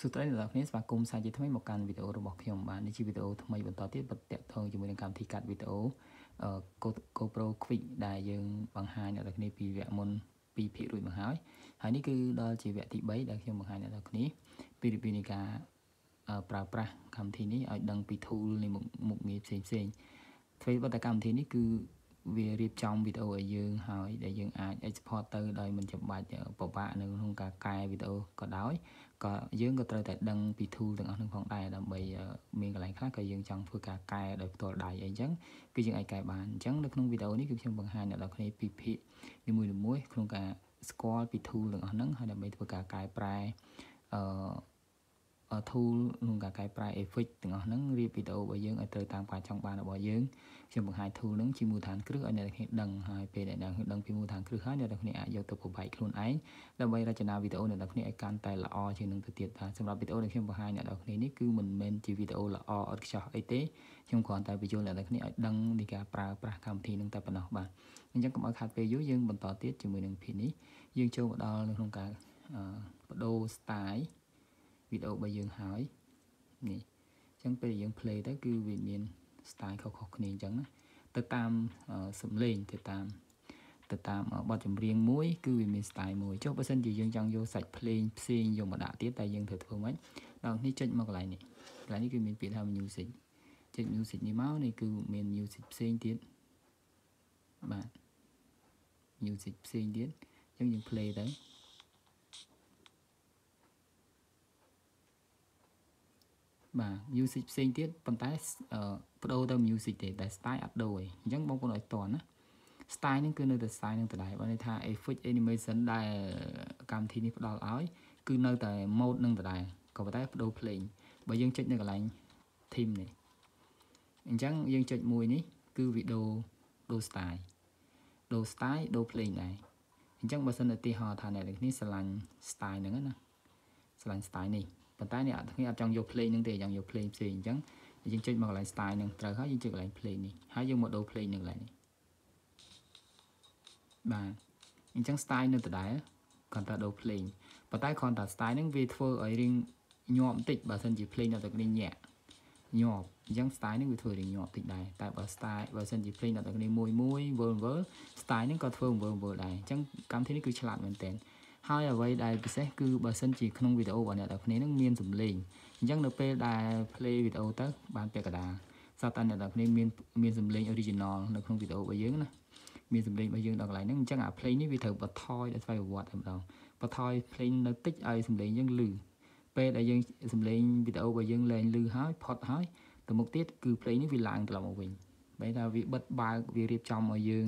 สุดท้ายเราเนี่ยสปากุมสายจิตทำให้หมกการวิดีโอเราบอกขยมบ้านในชีวิตวิดีโอทำไมบนต่อที่บทเตะทองจะมีการที่กัดวิดีโอGoPro Quik ได้ยังบางหายเนี่ยเราเนี่ยปีแวะมนปีผิรุ่ยบางหายหายนี่คือเราจีแวะที่ใบได้ขยมบางหายเนี่ยเราเนี่ยปีในการปราบปราคำทีนี้เอาดังปีทูในมุกนี้เซ็งทวีวัตกรรมทีนี้คือvềรีบจองวิดีโอយើងហើយដែលយើងអាច export ទៅដោយមិនចាំបាច់ពិបាកនៅក្នុងការកែវីដេអូក៏ដោយក៏យើងក៏ត្រូវតែដឹងពី tool ទាំងអស់ហ្នឹងផងដែរដើម្បីមានកន្លែងខ្លះក៏យើងចង់ធ្វើការកែដោយផ្ទាល់ដៃអីចឹងគឺយើងអាចកែបានអញ្ចឹងនៅក្នុងវីដេអូនេះគឺខ្ញុំបង្ហាញអ្នកនរគ្នាពីភាគនីមួយៗក្នុងការស្គាល់ពី tool ទាំងអស់ហ្នឹងហើយដើម្បីធ្វើការកែប្រែtool ក្នុងការកែប្រែ effect ទាំងអស់ហ្នឹងរៀបវីដេអូរបស់យើងឲ្យត្រូវតាមការចង់បានរបស់យើងខ្ញុំបង្ហាញ tool ហ្នឹងជាមូលដ្ឋានគ្រឹះឲ្យអ្នកនរគ្នាដឹងហើយពេលអ្នកនរគ្នាដឹងពីមូលដ្ឋានគ្រឹះហើយអ្នកនរគ្នាអាចយកទៅប្របែកខ្លួនឯងដើម្បីរចនាវីដេអូអ្នកនរគ្នាឲ្យកាន់តែល្អជាងនឹងទៅទៀតថាសម្រាប់វីដេអូដែលខ្ញុំបង្ហាញអ្នកនរគ្នានេះគឺមិនមែនជាវីដេអូល្អឥតខ្ចោះអីទេខ្ញុំគ្រាន់តែបញ្យល់អ្នកនរគ្នាឲ្យដឹងពីការប្រើប្រាស់កម្មវិធីហ្នឹងតែប៉ុណ្ណោះបាទអញ្ចឹងកុំឲ្យខាតពេលយូរយើងបន្តទៀតជាមួយនឹងភាគនេះយើងចូលមកដល់នៅក្នុងការបដូរ style វីដេអូរបស់យើងហើយនេះអញ្ចឹងពេលយើង play ទៅគឺវាមាន style ខុសៗគ្នាអញ្ចឹងណាទៅតាមសំឡេងទៅតាមបទចម្រៀងមួយគឺវាមាន style មួយចុះបើសិនជាយើងចង់យកសាច់ភ្លេងផ្សេងយកមកដាក់ទៀតតែយើងត្រូវធ្វើម៉េចដល់នេះចុចមកកន្លែងនេះគឺមានពាក្យថា music ចុច music នេះមកនេះគឺមាន music ផ្សេងទៀតបាទ music ផ្សេងទៀតអញ្ចឹងយើង play ទៅបាទ music ផ្សេងទៀតប៉ុន្តែបដូរទៅ music ទេតែ style អត់ដូរទេអញ្ចឹងបងប្អូនឲ្យតន់ណា style ហ្នឹងគឺនៅតែ style ហ្នឹងដដែលបើន័យថា effect animation ដែលកម្មវិធីនេះផ្ដល់ឲ្យគឺនៅតែ mode ហ្នឹងដដែលក៏ប៉ុន្តែបដូរភ្លេងបើយើងចុចនៅកន្លែង theme នេះអញ្ចឹងយើងចុចមួយនេះគឺវីដេអូដូរ style ដូរភ្លេងដែរអញ្ចឹងបើសិនឧទាហរណ៍ថាអ្នកនរគ្នាស្រឡាញ់ style ហ្នឹងណាស្រឡាញ់ style នេះប៉ុន្តែអ្នកគ្នាអត់ចង់យកភ្លេងហ្នឹងទេចង់យកភ្លេងផ្សេងអញ្ចឹងយើងចុចមកកន្លែង style ហ្នឹងត្រូវហើយយើងចុចកន្លែងភ្លេងនេះហើយយើងមកដូរភ្លេងនៅកន្លែងនេះបាទអញ្ចឹង style នៅដដែលគាត់តែដូរភ្លេងប៉ុន្តែគ្រាន់តែ style ហ្នឹងវាធ្វើឲ្យរៀងញាប់បន្តិចបើសិនជាភ្លេងដល់តែគ្នាញាក់ញាប់អញ្ចឹង style ហ្នឹងវាធ្វើរៀងញាប់បន្តិចដែរតែបើសិនជាភ្លេងដល់តែគ្នាមួយវើល style ហ្នឹងក៏ធ្វើវើលដែរអញ្ចឹងកម្មវិធីនេះគឺឆ្លាតមែនទែនហើយអ្វីដែលពិសេសគឺបើសិនជាក្នុងវីដេអូរបស់អ្នកនរគ្នានឹងមានសំឡេងអញ្ចឹងនៅពេលដែល play វីដេអូទៅបានពាក់កណ្ដាលស្រាប់តែអ្នកនរគ្នាមានសំឡេង original នៅក្នុងវីដេអូរបស់យើងណាមានសំឡេងរបស់យើងដល់កន្លែងហ្នឹងអញ្ចឹងអា play នេះវាត្រូវបន្ថយដល់ស្វ័យប្រវត្តិតែម្ដងបន្ថយ play នៅតិចឲ្យសំឡេងយើងលឺពេលដែលយើងសំឡេងវីដេអូរបស់យើងលែងលឺហើយផុតហើយទៅមុខទៀតគឺ play នេះវាឡើងត្រឡប់មកវិញបែរថាវាបិទបើកវារៀបចំឲ្យយើង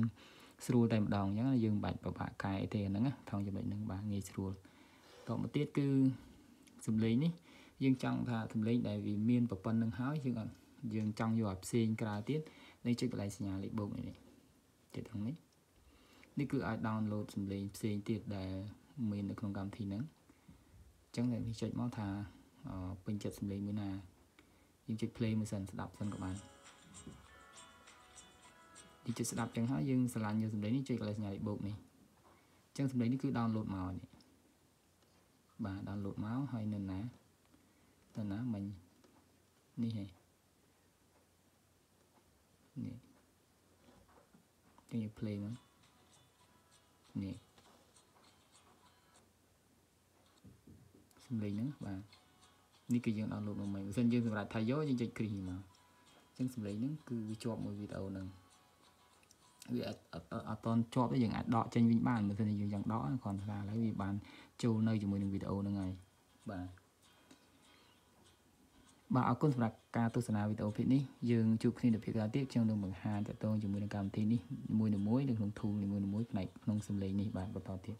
ស្រួលតែម្ដងអញ្ចឹងយើងបាច់ពិបាកកែទេហ្នឹងណាថងចំណុចហ្នឹងបាទងាយស្រួលតមកទៀតគឺសំឡេងនេះយើងចង់ថាសំឡេងដែលវាមានប្រព័ន្ធនឹងហើយយើងចង់យកឲ្យផ្សេងក្រៅទៀតនេះចុចកន្លែងសញ្ញាលេខបូកនេះចុចត្រង់នេះនេះគឺអាច download សំឡេងផ្សេងទៀតដែលមាននៅក្នុងកម្មវិធីហ្នឹងអញ្ចឹងនេះចុចមកថាពេញចិត្តសំឡេងមួយណាយើងចុច play មួយសិនស្ដាប់សិនក៏បានទីចុចស្ដាប់ចឹងហើយយើងស្រឡាញ់យកសំឡេងនេះចុចកន្លែងសញ្ញាលេខបូកនេះអញ្ចឹងសំឡេងនេះគឺ download មកនេះបាទ download មកហើយនៅណាមិញនេះហ៎នេះយើង play មកនេះសំឡេងហ្នឹងបាទនេះគឺយើង download មកមិញបើមិនយើងសម្រាប់ថាយកយើងចុចគ្រីមកអញ្ចឹងសំឡេងហ្នឹងគឺវាជាប់មួយវីដេអូហ្នឹងវាអត់តន់ជាប់ទេយើងអាចដកចេញវិញបានបើមិនយើងចង់ដកគ្រាន់តែឥឡូវវាបានចូលនៅជាមួយនឹងវីដេអូហ្នឹងហើយបាទអរគុណសម្រាប់ការទស្សនាវីដេអូភាគនេះយើងជួបគ្នានៅភាគក្រោយទៀតខ្ញុំនឹងបង្ហាញតទៅជាមួយនឹងកម្មវិធីនេះមួយនៅក្នុង tool នីមួយៗផ្នែកក្នុងសំឡេងនេះបាទបន្តទៀត